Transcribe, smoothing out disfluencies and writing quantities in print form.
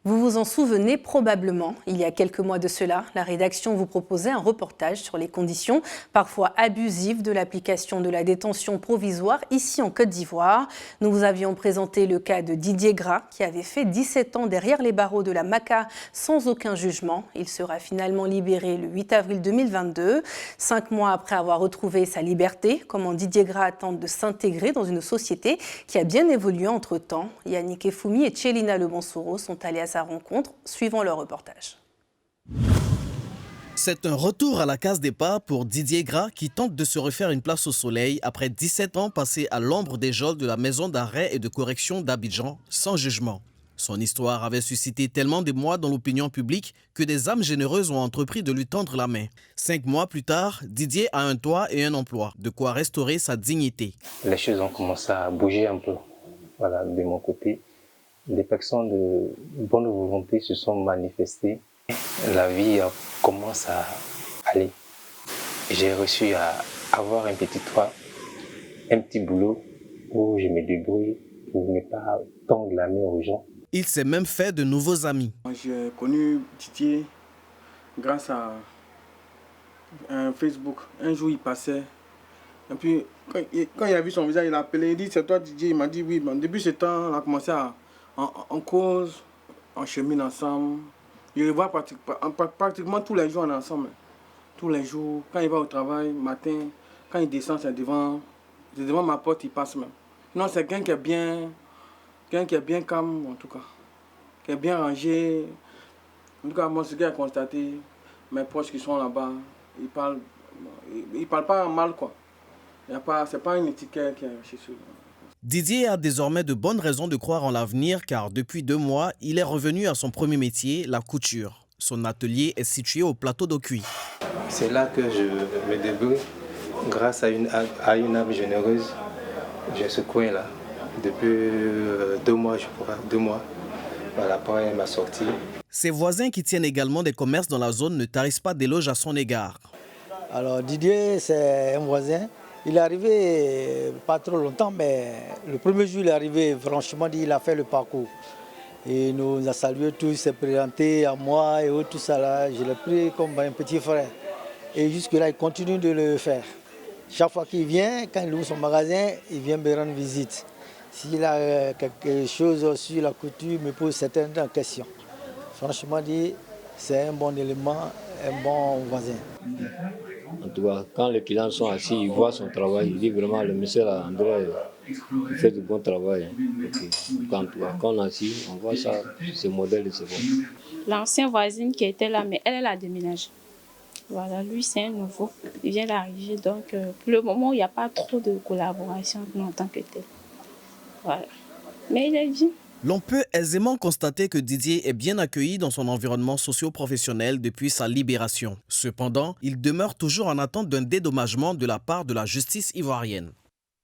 Vous vous en souvenez probablement, il y a quelques mois de cela, la rédaction vous proposait un reportage sur les conditions parfois abusives de l'application de la détention provisoire ici en Côte d'Ivoire. Nous vous avions présenté le cas de Didier Gras qui avait fait 17 ans derrière les barreaux de la MACA sans aucun jugement. Il sera finalement libéré le 8 avril 2022. 5 mois après avoir retrouvé sa liberté, comment Didier Gras tente de s'intégrer dans une société qui a bien évolué entre-temps. Yannick Efoumi et Tchelina Lebonsoro sont allés à sa rencontre, suivant leur reportage. C'est un retour à la case départ pour Didier Gras qui tente de se refaire une place au soleil après 17 ans passés à l'ombre des geôles de la maison d'arrêt et de correction d'Abidjan sans jugement. Son histoire avait suscité tellement d'émoi dans l'opinion publique que des âmes généreuses ont entrepris de lui tendre la main. 5 mois plus tard, Didier a un toit et un emploi, de quoi restaurer sa dignité. Les choses ont commencé à bouger un peu, voilà, de mon côté. Des personnes de bonne volonté se sont manifestées. La vie commence à aller. J'ai réussi à avoir un petit toit, un petit boulot où je me débrouille pour ne pas tendre la main aux gens. Il s'est même fait de nouveaux amis. J'ai connu Didier grâce à Facebook. Un jour, il passait. Et puis, quand il a vu son visage, il a appelé. Il dit, c'est toi Didier? Il m'a dit oui. Depuis ce temps, on a commencé en cause, on chemine ensemble. Je le vois pratiquement tous les jours, on est ensemble. Tous les jours. Quand il va au travail, matin, quand il descend, c'est devant ma porte, il passe même. Non, c'est quelqu'un qui est bien calme, en tout cas. Qui est bien rangé. En tout cas, moi, ce que j'ai constaté, mes proches qui sont là-bas, ils parlent pas mal, quoi. C'est pas une étiquette qui est chez eux. Didier a désormais de bonnes raisons de croire en l'avenir car depuis 2 mois, il est revenu à son premier métier, la couture. Son atelier est situé au plateau d'Okuy. C'est là que je me débrouille. Grâce à une âme généreuse, j'ai ce coin-là. Depuis 2 mois, je crois, 2 mois. Voilà, après ma sortie. Ses voisins qui tiennent également des commerces dans la zone ne tarissent pas d'éloges à son égard. Alors Didier, c'est un voisin. Il est arrivé pas trop longtemps, mais le premier jour il est arrivé, franchement, il a fait le parcours. Il nous a salué tous, il s'est présenté à moi et tout ça là. Je l'ai pris comme un petit frère. Et jusque-là, il continue de le faire. Chaque fois qu'il vient, quand il ouvre son magasin, il vient me rendre visite. S'il a quelque chose sur la couture, il me pose certaines questions. Franchement dit, c'est un bon élément, un bon voisin. En tout cas, quand les clients sont assis, ils voient son travail, ils disent vraiment le monsieur là, André, il fait du bon travail. Quand on est assis, on voit ça, ce modèle de ce bon. L'ancienne voisine qui était là, mais elle a déménagé. Voilà, lui c'est un nouveau, il vient d'arriver, donc pour le moment il n'y a pas trop de collaboration en tant que tel. Voilà, mais il est bien. L'on peut aisément constater que Didier est bien accueilli dans son environnement socio-professionnel depuis sa libération. Cependant, il demeure toujours en attente d'un dédommagement de la part de la justice ivoirienne.